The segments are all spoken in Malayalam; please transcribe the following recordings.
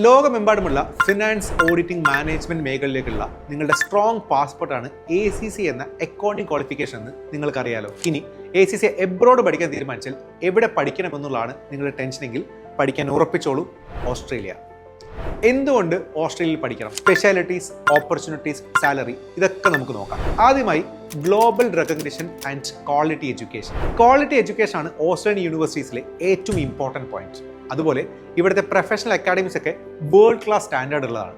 ലോകമെമ്പാടുമുള്ള ഫിനാൻസ് ഓഡിറ്റിംഗ് മാനേജ്മെന്റ് മേഖലയിലേക്കുള്ള നിങ്ങളുടെ സ്ട്രോങ് പാസ്പോർട്ടാണ് ACC എന്ന അക്കൗണ്ടിംഗ് ക്വാളിഫിക്കേഷൻ എന്ന് നിങ്ങൾക്കറിയാലോ. ഇനി ACC എബ്രോഡ് പഠിക്കാൻ തീരുമാനിച്ചാൽ എവിടെ പഠിക്കണമെന്നുള്ളതാണ് നിങ്ങളുടെ ടെൻഷനെങ്കിൽ പഠിക്കാൻ ഉറപ്പിച്ചോളൂ, ഓസ്ട്രേലിയ. എന്തുകൊണ്ട് ഓസ്ട്രേലിയയിൽ പഠിക്കണം? സ്പെഷ്യാലിറ്റീസ്, ഓപ്പർച്യൂണിറ്റീസ്, സാലറി, ഇതൊക്കെ നമുക്ക് നോക്കാം. ആദ്യമായി global recognition and quality education. Quality education ആണ് ഓസ്ട്രേലിയൻ യൂണിവേഴ്സിറ്റീസിലെ ഏറ്റവും ഇമ്പോർട്ടൻറ്റ് പോയിന്റ്. അതുപോലെ ഇവിടുത്തെ പ്രൊഫഷണൽ അക്കാഡമീസ് ഒക്കെ വേൾഡ് ക്ലാസ് സ്റ്റാൻഡേർഡ് ഉള്ളതാണ്.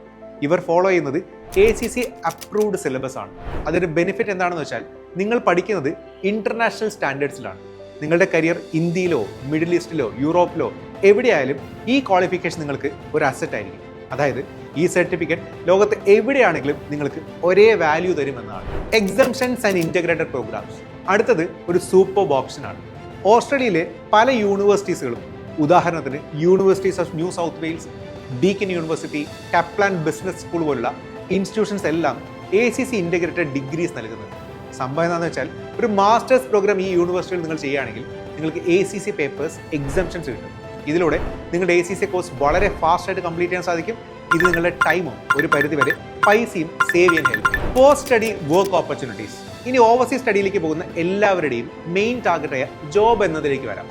ഇവർ ഫോളോ ചെയ്യുന്നത് ACC അപ്രൂവ്ഡ് സിലബസ് ആണ്. അതിൻ്റെ ബെനിഫിറ്റ് എന്താണെന്ന് വെച്ചാൽ നിങ്ങൾ പഠിക്കുന്നത് ഇന്റർനാഷണൽ സ്റ്റാൻഡേർഡ്സിലാണ്. നിങ്ങളുടെ കരിയർ ഇന്ത്യയിലോ മിഡിൽ ഈസ്റ്റിലോ യൂറോപ്പിലോ എവിടെയായാലും ഈ ക്വാളിഫിക്കേഷൻ നിങ്ങൾക്ക് ഒരു അസറ്റ് ആയിരിക്കും. അതായത് ഈ സർട്ടിഫിക്കറ്റ് ലോകത്ത് എവിടെയാണെങ്കിലും നിങ്ങൾക്ക് ഒരേ വാല്യൂ തരുമെന്നാണ്. എക്സംഷൻസ് ആൻഡ് ഇൻറ്റഗ്രേറ്റഡ് പ്രോഗ്രാംസ് അടുത്തത് ഒരു സൂപ്പർബ് ഓപ്ഷനാണ്. ഓസ്ട്രേലിയയിലെ പല യൂണിവേഴ്സിറ്റീസുകളും, ഉദാഹരണത്തിന് universities of New South Wales, Deakin University, Kaplan Business School പോലുള്ള ഇൻസ്റ്റിറ്റ്യൂഷൻസ് എല്ലാം ACC ഇൻറ്റഗ്രേറ്റഡ് ഡിഗ്രീസ് നൽകുന്നുണ്ട്. സംഭവം എന്താണെന്ന് വെച്ചാൽ ഒരു മാസ്റ്റേഴ്സ് പ്രോഗ്രാം ഈ യൂണിവേഴ്സിറ്റിയിൽ നിങ്ങൾ ചെയ്യുകയാണെങ്കിൽ നിങ്ങൾക്ക് ACC പേപ്പേഴ്സ് എക്സംഷൻസ് കിട്ടും. ഇതിലൂടെ നിങ്ങളുടെ ACC കോഴ്സ് വളരെ ഫാസ്റ്റായിട്ട് കംപ്ലീറ്റ് ചെയ്യാൻ സാധിക്കും. ഇത് നിങ്ങളുടെ ടൈമും ഒരു പരിധിവരെ പൈസയും സേവ് ചെയ്യാൻ ഹെൽപ്പ് ചെയ്യും. Post study work opportunities. ഇനി ഓവർസീസ് സ്റ്റഡിയിലേക്ക് പോകുന്ന എല്ലാവരുടെയും മെയിൻ ടാർഗറ്റായ ജോബ് എന്നതിലേക്ക് വരാം.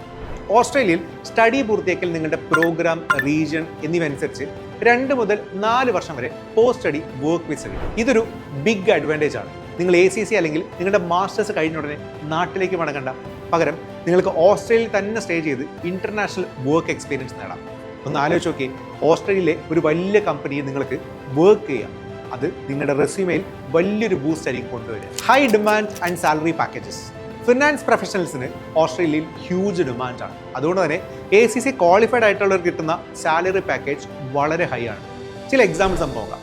ഓസ്ട്രേലിയയിൽ സ്റ്റഡി പൂർത്തിയാക്കൽ നിങ്ങളുടെ പ്രോഗ്രാം, റീജിയൻ എന്നിവ അനുസരിച്ച് 2 മുതൽ 4 വർഷം വരെ പോസ്റ്റ് സ്റ്റഡി വർക്ക് വിസ കിട്ടും. ഇതൊരു ബിഗ് അഡ്വാൻറ്റേജ് ആണ്. നിങ്ങൾ ACC അല്ലെങ്കിൽ നിങ്ങളുടെ മാസ്റ്റേഴ്സ് കഴിഞ്ഞ ഉടനെ നാട്ടിലേക്ക് മടങ്ങണ്ട. പകരം നിങ്ങൾക്ക് ഓസ്ട്രേലിയയിൽ തന്നെ സ്റ്റേ ചെയ്ത് ഇന്റർനാഷണൽ വർക്ക് എക്സ്പീരിയൻസ് നേടാം. ഒന്ന് ആലോചിച്ച് നോക്കി, ഓസ്ട്രേലിയയിലെ ഒരു വലിയ കമ്പനിയിൽ നിങ്ങൾക്ക് വർക്ക് ചെയ്യാം. അത് നിങ്ങളുടെ റെസ്യൂമെയിൽ വലിയൊരു ബൂസ്റ്റ് ആയിരിക്കും കൊണ്ടുവരിക. High demand and salary packages. Finance പ്രൊഫഷണൽസിന് ഓസ്ട്രേലിയയിൽ ഹ്യൂജ് ഡിമാൻഡാണ്. അതുകൊണ്ട് തന്നെ ACC ക്വാളിഫൈഡ് ആയിട്ടുള്ളവർക്ക് കിട്ടുന്ന സാലറി പാക്കേജ് വളരെ ഹൈ ആണ്. ചില എക്സാമ്പിൾസ് നമുക്ക് നോക്കാം.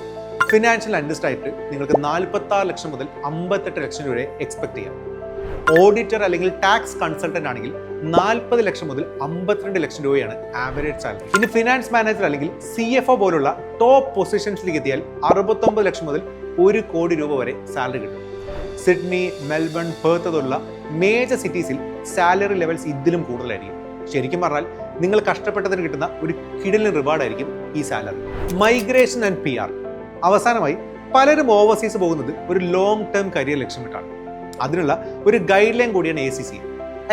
ഫിനാൻഷ്യൽ അനലിസ്റ്റ് ആയിട്ട് നിങ്ങൾക്ക് 46 ലക്ഷം മുതൽ 58 ലക്ഷം രൂപ വരെ എക്സ്പെക്ട് ചെയ്യാം. ഓഡിറ്റർ അല്ലെങ്കിൽ ടാക്സ് കൺസൾട്ടന്റ് ആണെങ്കിൽ 40 ലക്ഷം മുതൽ 52 ലക്ഷം രൂപയാണ് ആവറേജ് സാലറി. ഇനി ഫിനാൻസ് മാനേജർ അല്ലെങ്കിൽ CFO പോലുള്ള ടോപ്പ് പൊസിഷൻസിലേക്ക് എത്തിയാൽ 69 ലക്ഷം മുതൽ 1 കോടി രൂപ വരെ സാലറി കിട്ടും. സിഡ്നി, മെൽബൺ, പെർത്ത് പോലുള്ള മേജർ സിറ്റീസിൽ സാലറി ലെവൽസ് ഇതിലും കൂടുതലായിരിക്കും. ശരിക്കും പറഞ്ഞാൽ നിങ്ങൾ കഷ്ടപ്പെട്ടതിന് കിട്ടുന്ന ഒരു കിടിലൻ റിവാർഡായിരിക്കും ഈ സാലറി. Migration and PR. അവസാനമായി പലരും ഓവർസീസ് പോകുന്നത് ഒരു ലോങ് ടേം കരിയർ ലക്ഷ്യമിട്ടാണ്. അതിനുള്ള ഒരു ഗൈഡ് ലൈൻ കൂടിയാണ് ACC.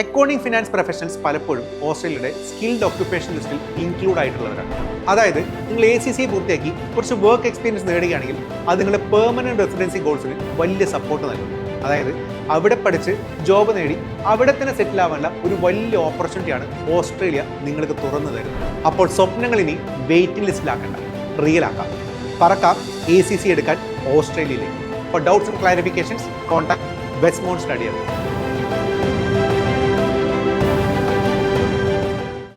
അക്കൗണ്ടിംഗ് ഫിനാൻസ് പ്രൊഫഷണൽസ് പലപ്പോഴും ഓസ്ട്രേലിയയുടെ സ്കിൽഡ് ഓക്യുപ്പേഷൻ ലിസ്റ്റിൽ ഇൻക്ലൂഡ് ആയിട്ടുള്ളവരാണ്. അതായത് നിങ്ങൾ ACC പൂർത്തിയാക്കി കുറച്ച് വർക്ക് എക്സ്പീരിയൻസ് നേടുകയാണെങ്കിൽ അത് നിങ്ങളുടെ പെർമനന്റ് റെസിഡൻസി ഗോൾസിന് വലിയ സപ്പോർട്ട് നൽകും. അതായത് അവിടെ പഠിച്ച് ജോബ് നേടി അവിടെ തന്നെ സെറ്റിൽ ആവാനുള്ള ഒരു വലിയ ഓപ്പർച്യൂണിറ്റിയാണ് ഓസ്ട്രേലിയ നിങ്ങൾക്ക് തുറന്നു തരുന്നത്. അപ്പോൾ സ്വപ്നങ്ങൾ ഇനി വെയിറ്റിംഗ് ലിസ്റ്റിലാക്കണ്ട, റിയൽ ആക്കാം. പറക്കാം ACC എടുക്കാൻ ഓസ്ട്രേലിയയിലേക്ക്. For doubts and clarifications, contact Westmount Study.